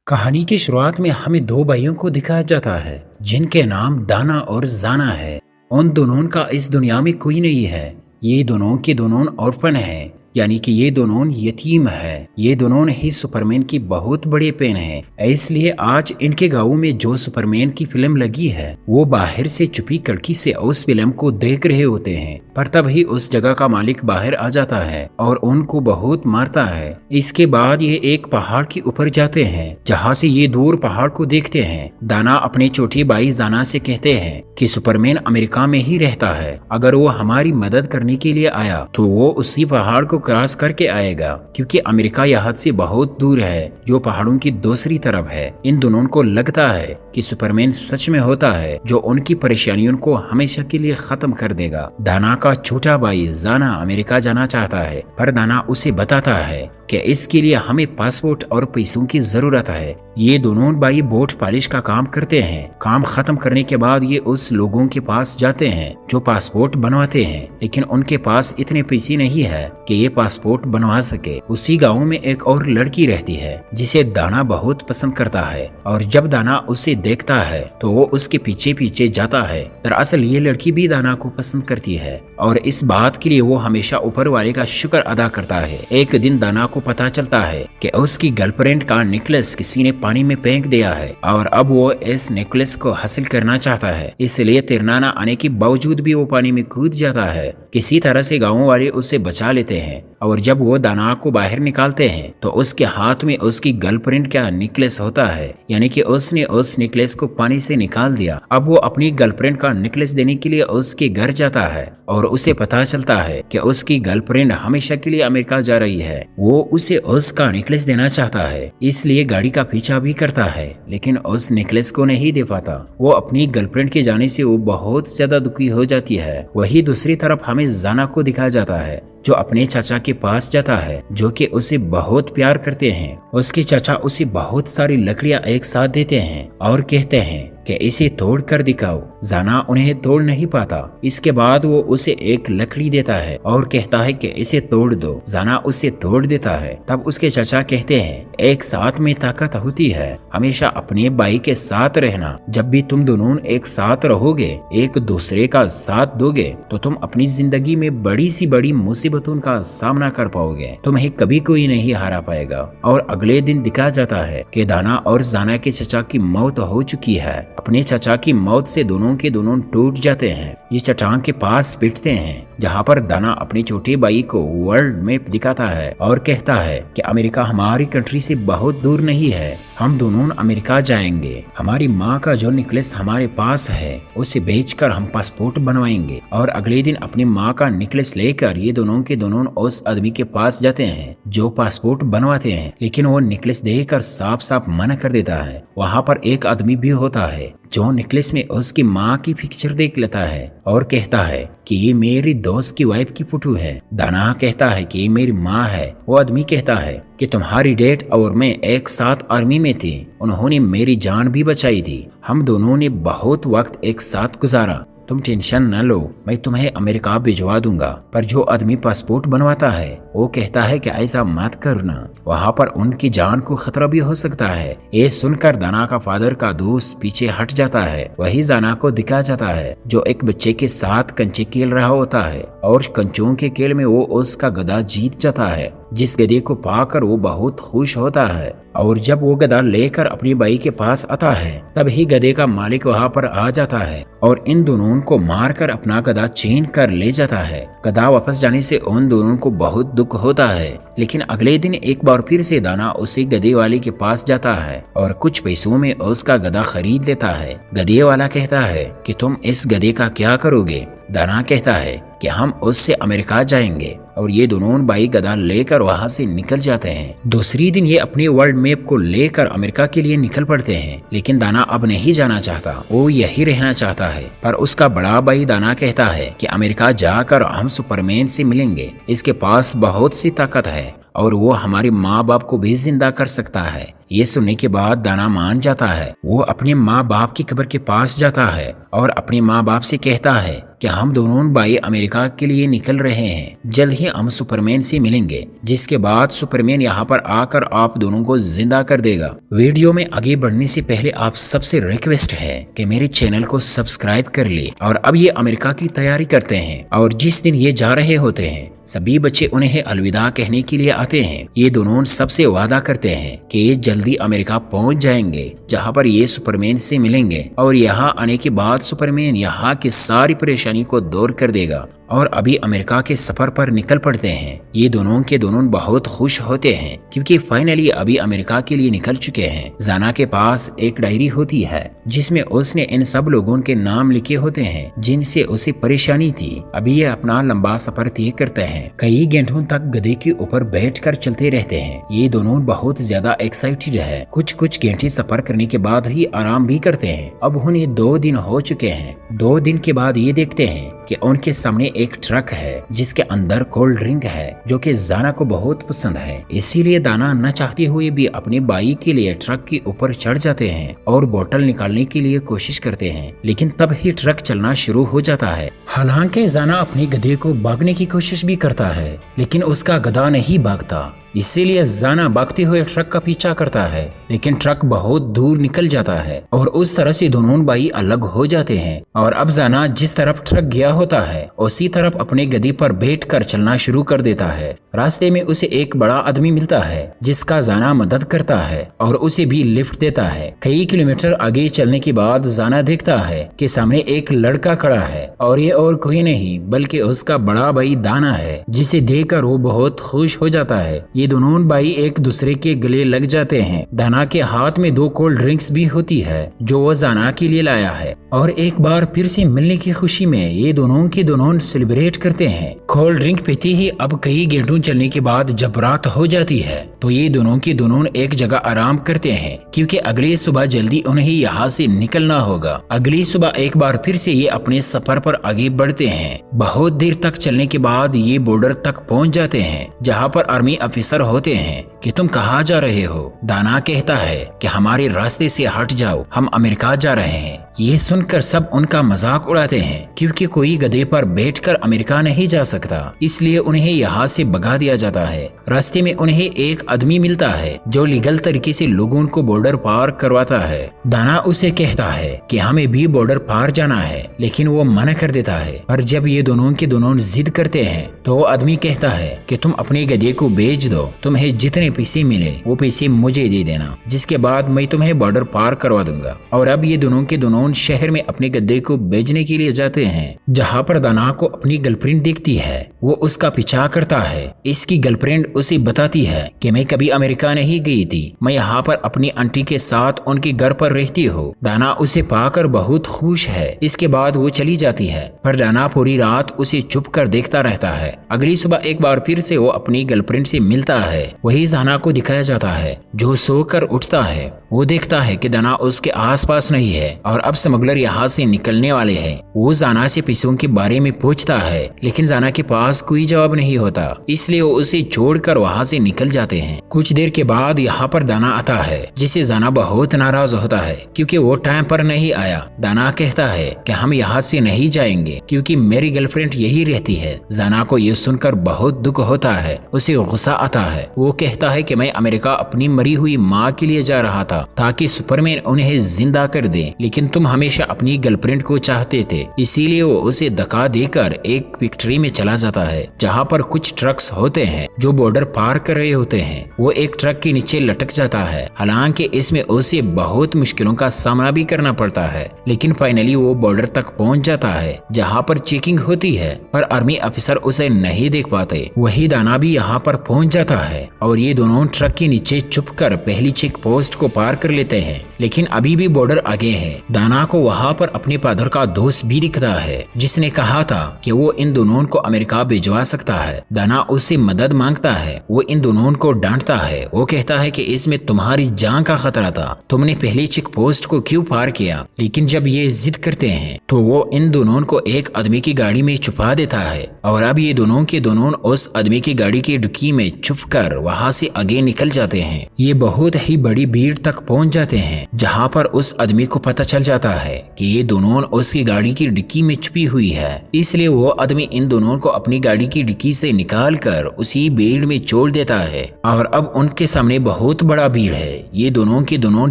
कहानी की शुरुआत में हमें दो भाइयों को दिखाया जाता है जिनके नाम दाना और जाना है। उन दोनों का इस दुनिया में कोई नहीं है। ये दोनों के दोनों ऑर्फन हैं, यानी कि ये दोनों यतीम है। ये दोनों ही सुपरमैन की बहुत बड़ी पेन है। इसलिए आज इनके गांव में जो सुपरमैन की फिल्म लगी है वो बाहर से चुपी कड़की से उस फिल्म को देख रहे होते हैं। पर तभी उस जगह का मालिक बाहर आ जाता है और उनको बहुत मारता है। इसके बाद ये एक पहाड़ के ऊपर जाते हैं जहाँ से ये दूर पहाड़ को देखते हैं। दाना अपने छोटे भाई जाना से कहते हैं कि सुपरमैन अमेरिका में ही रहता है। अगर वो हमारी मदद करने के लिए आया तो वो उसी पहाड़ को क्रॉस करके आएगा, क्योंकि अमेरिका यहाँ से बहुत दूर है जो पहाड़ों की दूसरी तरफ है। इन दोनों को लगता है कि सुपरमैन सच में होता है जो उनकी परेशानियों को हमेशा के लिए खत्म कर देगा। दाना का छोटा भाई जाना अमेरिका जाना चाहता है, पर दाना उसे बताता है कि इसके लिए हमें पासपोर्ट और पैसों की जरूरत है। ये दोनों भाई बोट पॉलिश का काम करते हैं। काम खत्म करने के बाद ये उस लोगों के पास जाते हैं जो पासपोर्ट बनवाते हैं, लेकिन उनके पास इतने पैसे नहीं है कि ये पासपोर्ट बनवा सके। उसी गांव में एक और लड़की रहती है जिसे दाना बहुत पसंद करता है, और जब दाना उसे देखता है तो वो उसके पीछे पीछे जाता है। दरअसल ये लड़की भी दाना को पसंद करती है और इस बात के लिए वो हमेशा ऊपर वाले का शुक्र अदा करता है। एक दिन दाना को पता चलता है कि उसकी गर्लफ्रेंड का नेकलेस किसी ने पानी में फेंक दिया है और अब वो इस नेकलेस को हासिल करना चाहता है। इसलिए तिरनाना आने के बावजूद भी वो पानी में कूद जाता है। किसी तरह से गाँव वाले उसे बचा लेते हैं और जब वो दाना को बाहर निकालते हैं तो उसके हाथ में उसकी गर्लफ्रेंड का नेकलेस होता है, यानी कि उसने उस नेकलेस को पानी से निकाल दिया। अब वो अपनी गर्लफ्रेंड का नेकलेस देने के लिए उसके घर जाता है और उसे पता चलता है कि उसकी गर्लफ्रेंड हमेशा के लिए अमेरिका जा रही है। वो उसे उसका नेकलेस देना चाहता है, इसलिए गाड़ी का पीछा भी करता है, लेकिन उस नेकलेस को नहीं दे पाता। वो अपनी गर्लफ्रेंड के जाने से वो बहुत ज्यादा दुखी हो जाती है। वही दूसरी तरफ हमें जाना को दिखाया जाता है जो अपने चाचा के पास जाता है, जो कि उसे बहुत प्यार करते हैं। उसके चाचा उसे बहुत सारी लकड़ियां एक साथ देते हैं और कहते हैं कि इसे तोड़ कर दिखाओ। जाना उन्हें तोड़ नहीं पाता। इसके बाद वो उसे एक लकड़ी देता है और कहता है कि इसे तोड़ दो। जाना उसे तोड़ देता है। तब उसके चाचा कहते हैं, एक साथ में ताकत होती है, हमेशा अपने भाई के साथ रहना। जब भी तुम दोनों एक साथ रहोगे, एक दूसरे का साथ दोगे, तो तुम अपनी जिंदगी में बड़ी सी बड़ी मुसीबतों का सामना कर पाओगे। तुम्हें कभी कोई नहीं हरा पाएगा। और अगले दिन दिखाया जाता है कि दाना और जाना के चाचा की मौत हो चुकी है। अपने चाचा की मौत से दोनों के दोनों टूट जाते हैं। ये चट्टान के पास बैठते हैं जहाँ पर दाना अपने छोटे भाई को वर्ल्ड मैप दिखाता है और कहता है कि अमेरिका हमारी कंट्री से बहुत दूर नहीं है, हम दोनों अमेरिका जाएंगे। हमारी माँ का जो नेकलेस हमारे पास है उसे बेचकर हम पासपोर्ट बनवाएंगे। और अगले दिन अपनी माँ का नेकलेस लेकर ये दोनों के दोनों उस आदमी के पास जाते हैं जो पासपोर्ट बनवाते हैं, लेकिन वो नेकलेस देकर साफ साफ मना कर देता है। वहाँ पर एक आदमी भी होता है जो नेकलेस में उसकी माँ की पिक्चर देख लेता है और कहता है कि ये मेरी दोस्त की वाइफ की फोटो है। दाना कहता है कि ये मेरी माँ है। वो आदमी कहता है कि तुम्हारी डैड और मैं एक साथ आर्मी में थे, उन्होंने मेरी जान भी बचाई थी, हम दोनों ने बहुत वक्त एक साथ गुजारा, तुम टेंशन न लो, मैं तुम्हें अमेरिका भिजवा दूंगा। पर जो आदमी पासपोर्ट बनवाता है वो कहता है कि ऐसा मत करना, वहाँ पर उनकी जान को खतरा भी हो सकता है। ये सुनकर दाना का फादर का दोस्त पीछे हट जाता है। वही जाना को दिखाया जाता है जो एक बच्चे के साथ कंचे खेल रहा होता है और कंचों के खेल में वो उसका गधा जीत जाता है, जिस गधे को पाकर वो बहुत खुश होता है। और जब वो गधा लेकर अपने भाई के पास आता है तभी गधे का मालिक वहाँ पर आ जाता है और इन दोनों को मारकर अपना गधा छीन कर ले जाता है। गधा वापस जाने से उन दोनों को बहुत दुख होता है, लेकिन अगले दिन एक बार फिर से दाना उसी गधे वाले के पास जाता है और कुछ पैसों में उसका गधा खरीद लेता है। गधे वाला कहता है कि तुम इस गधे का क्या करोगे? दाना कहता है कि हम उससे अमेरिका जाएंगे। और ये दोनों भाई गधा लेकर वहाँ से निकल जाते हैं। दूसरी दिन ये अपने वर्ल्ड मैप को लेकर अमेरिका के लिए निकल पड़ते हैं, लेकिन दाना अब नहीं जाना चाहता, वो यही रहना चाहता है। पर उसका बड़ा भाई दाना कहता है कि अमेरिका जाकर हम सुपरमैन से मिलेंगे, इसके पास बहुत सी ताकत है और वो हमारे माँ बाप को भी जिंदा कर सकता है। ये सुनने के बाद दाना मान जाता है। वो अपने माँ बाप की कब्र के पास जाता है और अपने माँ बाप से कहता है कि हम दोनों भाई अमेरिका के लिए निकल रहे हैं, जल्द ही हम सुपरमैन से मिलेंगे, जिसके बाद सुपरमैन यहाँ पर आकर आप दोनों को जिंदा कर देगा। वीडियो में आगे बढ़ने से पहले आप सबसे रिक्वेस्ट है कि मेरे चैनल को सब्सक्राइब कर ले। और अब ये अमेरिका की तैयारी करते हैं और जिस दिन ये जा रहे होते हैं सभी बच्चे उन्हें अलविदा कहने के लिए आते हैं। ये दोनों सबसे वादा करते हैं कि ये जल्दी अमेरिका पहुंच जाएंगे, जहां पर ये सुपरमैन से मिलेंगे और यहाँ आने के बाद सुपरमैन यहाँ की सारी परेशानी को दूर कर देगा और अभी अमेरिका के सफर पर निकल पड़ते हैं। ये दोनों के दोनों बहुत खुश होते हैं क्योंकि फाइनली अभी अमेरिका के लिए निकल चुके हैं। जाना के पास एक डायरी होती है जिसमें उसने इन सब लोगों के नाम लिखे होते हैं जिनसे उसे परेशानी थी। अभी ये अपना लंबा सफर तय करते हैं। कई घंटों तक गधे के ऊपर बैठकर चलते रहते हैं। ये दोनों बहुत ज्यादा एक्साइटेड है। कुछ घंटे सफर करने के बाद ही आराम भी करते हैं। अब उन्हें 2 दिन हो चुके हैं। 2 दिन के बाद ये देखते हैं कि उनके सामने एक ट्रक है जिसके अंदर कोल्ड ड्रिंक है जो कि जाना को बहुत पसंद है। इसीलिए दाना न चाहते हुए भी अपने बाइक के लिए ट्रक के ऊपर चढ़ जाते हैं और बोतल निकालने के लिए कोशिश करते हैं, लेकिन तब ही ट्रक चलना शुरू हो जाता है। हालांकि जाना अपने गधे को भागने की कोशिश भी करता है, लेकिन उसका गधा नहीं भागता। इसीलिए जाना भागते हुए ट्रक का पीछा करता है, लेकिन ट्रक बहुत दूर निकल जाता है और उस तरह से दोनों भाई अलग हो जाते हैं। और अब जाना जिस तरफ ट्रक गया होता है उसी तरफ अपने गधे पर बैठकर चलना शुरू कर देता है। रास्ते में उसे एक बड़ा आदमी मिलता है जिसका जाना मदद करता है और उसे भी लिफ्ट देता है। कई किलोमीटर आगे चलने के बाद जाना देखता है कि सामने एक लड़का खड़ा है और ये और कोई नहीं बल्कि उसका बड़ा भाई दाना है, जिसे देखकर वो बहुत खुश हो जाता है। ये दोनों भाई एक दूसरे के गले लग जाते हैं। दाना के हाथ में 2 कोल्ड ड्रिंक्स भी होती है जो वो जाना के लिए लाया है और एक बार फिर से मिलने की खुशी में ये दोनों के दोनों सेलिब्रेट करते हैं। कोल्ड ड्रिंक पीते ही अब कई घंटों चलने के बाद जब रात हो जाती है तो ये दोनों के दोनों एक जगह आराम करते हैं क्योंकि अगली सुबह जल्दी उन्हें यहाँ से निकलना होगा। अगली सुबह एक बार फिर से ये अपने सफर पर आगे बढ़ते हैं। बहुत देर तक चलने के बाद ये बॉर्डर तक पहुँच जाते हैं जहाँ पर आर्मी ऑफिसर होते हैं कि तुम कहाँ जा रहे हो। दाना कहता है कि हमारे रास्ते से हट जाओ, हम अमेरिका जा रहे हैं। ये सुनकर सब उनका मजाक उड़ाते हैं क्योंकि कोई गधे पर बैठकर अमेरिका नहीं जा सकता, इसलिए उन्हें यहाँ से भगा दिया जाता है। रास्ते में उन्हें एक आदमी मिलता है जो लीगल तरीके से लोगों को बॉर्डर पार करवाता है। दाना उसे कहता है कि हमें भी बॉर्डर पार जाना है, लेकिन वो मना कर देता है। पर जब ये दोनों के दोनों जिद करते हैं तो वो आदमी कहता है कि तुम अपने गधे को बेच दो, तुम्हें जितने पैसे मिले वो पैसे मुझे दे देना, जिसके बाद मैं तुम्हें बॉर्डर पार करवा दूंगा। और अब ये दोनों के दोनों शहर में अपने गधे को बेचने के लिए जाते हैं, जहाँ पर दाना को अपनी गर्लफ्रेंड दिखती है। वो उसका पीछा करता है। इसकी गर्लफ्रेंड उसे बताती है कि मैं कभी अमेरिका नहीं गई थी, मैं यहाँ पर अपनी आंटी के साथ उनके घर पर रहती हूँ। दाना उसे पाकर बहुत खुश है। इसके बाद वो चली जाती है, पर दाना पूरी रात उसे चुप कर देखता रहता है। अगली सुबह एक बार फिर से वो अपनी गर्लफ्रेंड से मिलता है। वही दाना को दिखाया जाता है जो सोकर उठता है। वो देखता है कि दाना उसके आसपास नहीं है और अब स्मगलर यहाँ से निकलने वाले हैं। वो जाना से पैसों के बारे में पूछता है, लेकिन जाना के पास कोई जवाब नहीं होता, इसलिए वो उसे छोड़कर वहाँ से निकल जाते हैं। कुछ देर के बाद यहाँ पर दाना आता है, जिसे जाना बहुत नाराज होता है क्योंकि वो टाइम पर नहीं आया। दाना कहता है कि हम यहाँ से नहीं जाएंगे क्योंकि मेरी गर्लफ्रेंड यही रहती है। जाना को ये सुनकर बहुत दुख होता है, उसे गुस्सा आता है। वो कहता है कि मैं अमेरिका अपनी मरी हुई माँ के लिए जा रहा था ताकि सुपरमैन उन्हें जिंदा कर दे, लेकिन तुम हमेशा अपनी गर्लफ्रेंड को चाहते थे। इसीलिए वो उसे धक्का देकर एक फैक्ट्री में चला जाता है जहाँ पर कुछ ट्रक्स होते हैं जो बॉर्डर पार कर रहे होते हैं। वो एक ट्रक के नीचे लटक जाता है। हालांकि इसमें उसे बहुत मुश्किलों का सामना भी करना पड़ता है, लेकिन फाइनली वो बॉर्डर तक पहुँच जाता है जहाँ पर चेकिंग होती है, पर आर्मी ऑफिसर उसे नहीं देख पाते। वही दाना भी यहाँ पर पहुँच जाता है और ये दोनों ट्रक के नीचे छुपकर पहली चेक पोस्ट को पार कर लेते हैं, लेकिन अभी भी बॉर्डर आगे है। दाना दाना को वहाँ पर अपने फादर का दोस्त भी दिखता है जिसने कहा था कि वो इन दोनों को अमेरिका भिजवा सकता है। दाना उससे मदद मांगता है। वो इन दोनों को डांटता है। वो कहता है कि इसमें तुम्हारी जान का खतरा था, तुमने पहले चेक पोस्ट को क्यों पार किया। लेकिन जब ये जिद करते हैं तो वो इन दोनों को एक आदमी की गाड़ी में छुपा देता है और अब ये दोनों के दोनों उस आदमी की गाड़ी की डिक्की में छुपकर वहाँ से आगे निकल जाते हैं। ये बहुत ही बड़ी भीड़ तक पहुँच जाते हैं जहाँ पर उस आदमी को पता चल जाता है कि ये दोनों उसकी गाड़ी की डिक्की में छुपी हुई है। इसलिए वो आदमी इन दोनों को अपनी गाड़ी की डिक्की से निकाल कर उसी भीड़ में छोड़ देता है और अब उनके सामने बहुत बड़ा भीड़ है। ये दोनों के दोनों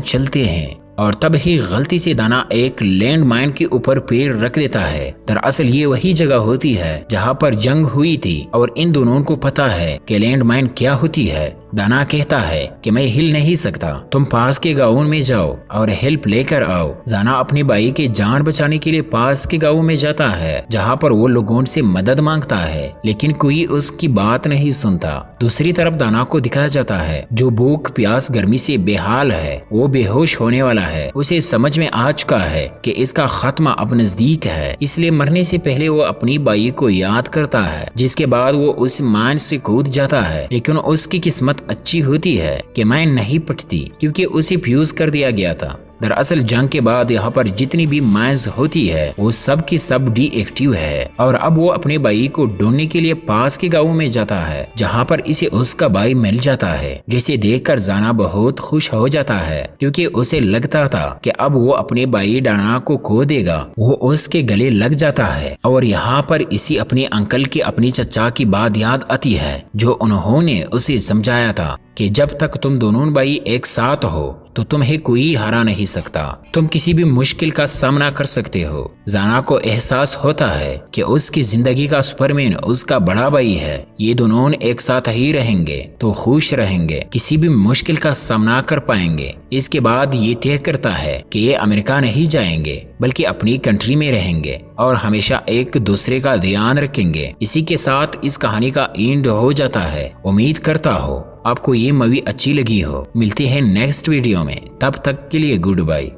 चलते हैं और तब ही गलती से दाना एक लैंड माइन के ऊपर पैर रख देता है। दरअसल ये वही जगह होती है जहाँ पर जंग हुई थी और इन दोनों को पता है कि लैंड माइन क्या होती है। दाना कहता है कि मैं हिल नहीं सकता, तुम पास के गाँव में जाओ और हेल्प लेकर आओ। जाना अपने भाई के जान बचाने के लिए पास के गाँव में जाता है जहाँ पर वो लोगों से मदद मांगता है लेकिन कोई उसकी बात नहीं सुनता। दूसरी तरफ दाना को दिखाया जाता है जो भूख प्यास गर्मी से बेहाल है, वो बेहोश होने वाला है। उसे समझ में आ चुका है कि इसका खात्मा अब नजदीक है, इसलिए मरने से पहले वो अपनी बाई को याद करता है। जिसके बाद वो उस माइन से कूद जाता है लेकिन उसकी किस्मत अच्छी होती है कि माइन नहीं फटती क्योंकि उसे फ्यूज कर दिया गया था। दरअसल जंग के बाद यहाँ पर जितनी भी माइंस होती है वो सब की सब डीएक्टिव है और अब वो अपने भाई को ढूंढने के लिए पास के गाँव में जाता है जहाँ पर इसे उसका भाई मिल जाता है, जिसे देखकर जाना बहुत खुश हो जाता है क्योंकि उसे लगता था कि अब वो अपने भाई डाना को खो देगा। वो उसके गले लग जाता है और यहाँ पर इसी अपने अंकल की अपनी चचा की बात याद आती है जो उन्होंने उसे समझाया था कि जब तक तुम दोनों भाई एक साथ हो तो तुम्हें कोई हरा नहीं सकता, तुम किसी भी मुश्किल का सामना कर सकते हो। जाना को एहसास होता है कि उसकी जिंदगी का सुपरमैन उसका बड़ा भाई है। ये दोनों एक साथ ही रहेंगे तो खुश रहेंगे, किसी भी मुश्किल का सामना कर पाएंगे। इसके बाद ये तय करता है कि ये अमेरिका नहीं जाएंगे बल्कि अपनी कंट्री में रहेंगे और हमेशा एक दूसरे का ध्यान रखेंगे। इसी के साथ इस कहानी का एंड हो जाता है। उम्मीद करता हो आपको ये मूवी अच्छी लगी हो। मिलते हैं नेक्स्ट वीडियो में, तब तक के लिए गुड बाय।